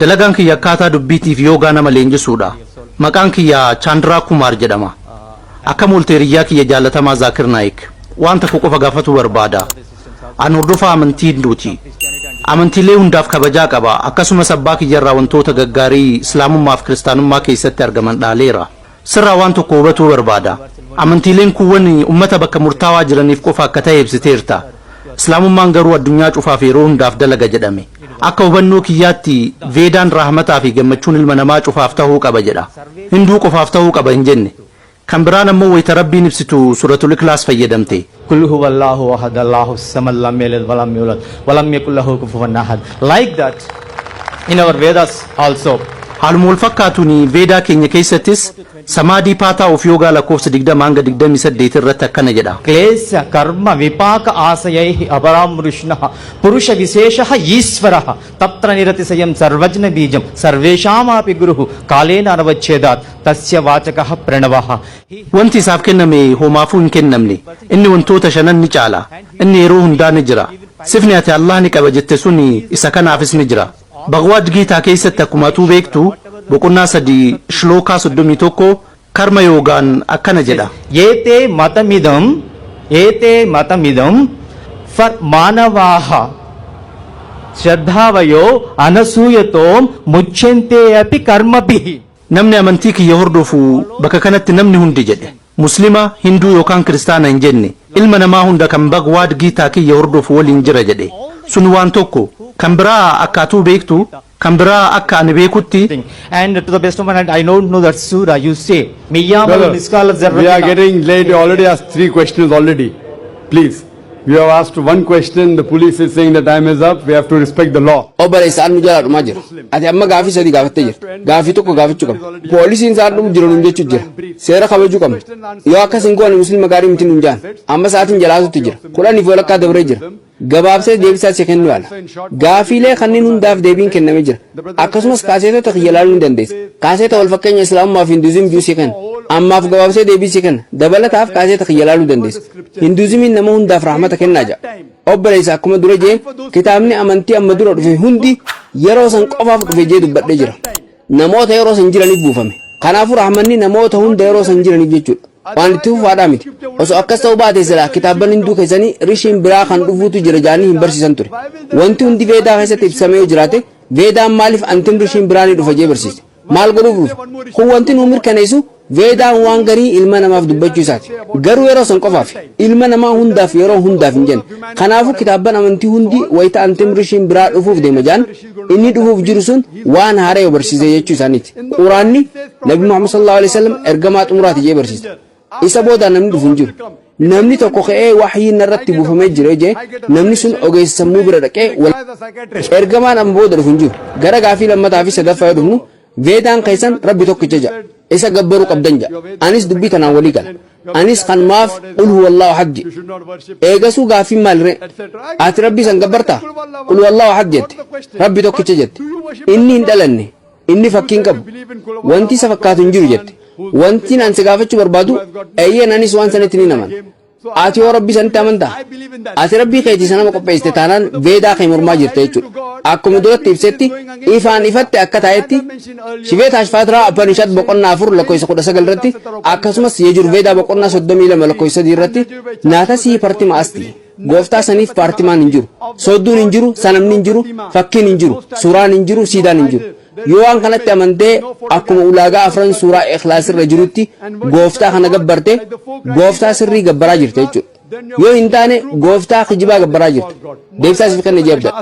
Dalagaan kiyya akkaataa dubbiitiif yoogaa nama leenjisuudha. Maqaan kiyya Chandraa Kumar jedhama. Akka molteeriyyaa kiyya jaalatamaa Zaakir Naayik waan tokko qofa gaafatu barbaada. Ani hordofaa amantii Hinduuti. Amantiilee hundaaf kabajaa qaba. Akkasumas abbaa kiyyarraa wantoota gaggaarii Islaamummaa fi Kiristaanummaa keessatti argaman dhaaleera. Sirraa waan tokko hubatuu barbaada. Amantiileen kuuwwan ummata bakka murtaawaa jiraniif qofa akka ta'e ibsiteerta. Islaamummaan garuu addunyaa cufaaf yeroo hundaaf dalaga jedhame. Akka hubannoo kiyyaatti Veedaan rahmataa fi gammachuun ilma namaa cufaaf ta'uu qaba jedha. Hinduu qofaaf ta'uu qaba hin jenne. Kan biraan ammoo wayita Rabbiin ibsitu suratul Ikhlaas fayyadamte. Qul huwallahu ahad Allahu samad lam yalid wa lam yulad wa lam yakul lahu kufuwan ahad. Like that in our Vedas also. Haaluma wal fakkaatuun Veedaa keenya keessattis Samaadii Paataa of yoogaa lakkoofsa 20 hanga 28 irratti akkana jedha. Klesya karma vipaka asayaihi aparamrishnaha purusha visheshaha Ishvaraha tatra niratisayam sarvajna bijam sarveshamapi guruhu kalena anavachchedat tasya vachakaha pranavaha. Wanti isaaf kenname homaafuu hin kennamne. Inni wantoota shanan ni caala. Inni yeroo hundaa ni jira. Sifni ati Allah ni qaba jette suni isa kanaafis ni jira. Bhagavad Gita keessatti akkuma atuu beektu boqonnaa 3 shlookaa 31 karma yoogaan akkana jedha. Yete matamidam far manavaha shraddhavayo anasuyatom muchyante api karmabihi. Namni amantii kiyya hordofu bakka kanatti namni hundi jedhe. Muslima, Hinduu yookaan Kiristaana hin jenne. Ilma namaa hunda kan Bhagavad Gita kiyya hordofu waliin jira jedhe. Sun waan tokko. Kan biraa akka atuu beektu, kan biraa akka ani beekutti. And to the best of my knowledge, I don't know that surah you say. We are getting late. You already asked 3 questions already. Please. We have asked 1 question. The police is saying the time is up. We have to respect the law. Obare isaan mujala dhuma jira. Ati amma gaafii sadii gaafattee jirta. Gaafii tokko gaafachuu qabna. Poolisiin isaan dhumu jiru nun jechuu jira. Seera kabajuu qabna. Yoo akkas hin goone musliima gaarii miti nun jaan. Amma sa'aatiin jalaatutti jira. 10 walakkaa dabree jira. Gabaabsee deebisaa si kennu yaala. Gaafiilee kanneen hundaaf deebiin kennamee jira. Akkasumas kaaseetota kiyya ilaaluu ni dandeessa. Kaaseeta wal fakkeenya Islaamummaa fi Hinduuzimii si kenna. Ammaaf gabaabsee deebii si kenna. Dabalataaf kaaseeta kiyya ilaaluu dandeessa. Hinduuzimiin nama hundaaf rahmata kennaa jira. Obboleessa akkuma dura jeen kitaabni amantii amma dura dhufe hundi yeroo san qofaaf dhufe jee dubbadhee jira. Namoota yeroo san jiraniif buufame. Kanaafuu rahmanni namoota hunda yeroo san jiraniif jechuudha. Waan itti fufaadhaa miti. Osoo akkas ta'uu baate silaa kitaabban hinduu keessanii rishiin biraa kan dhufuutu jira jaanii hin barsiisan ture. Wanti hundi Veedaa keessatti ibsamee yoo jiraate Veedaan maaliif antim rishiin biraa ni dhufa jee barsiise. Maal godhuuf dhufe? Kun wanti nu mirkaneessu Veedaan waan garii ilma namaaf dubbachuu isaati. Garuu yeroo san qofaaf ilma namaa hundaaf yeroo hundaaf hin jenne. Kanaafuu kitaabban amantii hundi wayita antim rishiin biraa dhufuuf deema jaan inni dhufuuf jiru sun waan haaraa yoo barsiise jechuu isaaniiti. Quraanni Nabi Muhammad sallallahu alaihi wasallam ergamaa xumuraati jee barsiise. Isa booda namni dhufu hin jiru. Namni tokko ka'ee wahii narratti buufamee jira jee namni sun ogeessa sammuu bira dhaqee ergamaan amma booda dhufu hin jiru. Gara gaafii lammataa fi sadaffaa yoo dhufnu Veedaan keessan Rabbi tokkicha jira. Isa gabbaruu qabdan jira. Anis dubbii kanaan walii gala. Anis kan maaf qul huwallahu ahad jedhe. Eegasuu gaafii maaliree? Ati Rabbi san gabbartaa? Qul huwallahu ahad jette. Rabbi tokkicha jette. Inni hin dhalanne. Inni fakkiin qabu. Wanti isa fakkaatu hin jiru jette. Wanti naan si gaafachuu barbaadu eeyyeen anis waan sanatti ni naman. Ati yoo Rabbi sanitti amantaa? Ati Rabbii keetii sanama qopheessite taanaan Veedaa kee mormaa jirta jechuudha. Akkuma duratti ibsetti ifaan ifatti akka taa'etti Shiveet Ashfaatiraa Upanishaad boqonnaa 4 lakkoofsa 19 irratti akkasumas Yejurveedaa boqonnaa 32 lakkoofsa 3 irratti naatasii partima asti. Gooftaa saniif paartimaan hin jiru. Soodduun hin jiru, sanamni hin jiru, fakkiin hin jiru, suuraan hin jiru, siidaan hin jiru. Yoo waan kanatti amantee akkuma ulaagaa afran suuraa Ikhlaas irra jirutti gooftaa kana gabbarte gooftaa sirrii gabbaraa jirte jechuudha. Yoo hin taane gooftaa kijibaa gabbaraa jirte. Deebisaa siif kenna jeebda.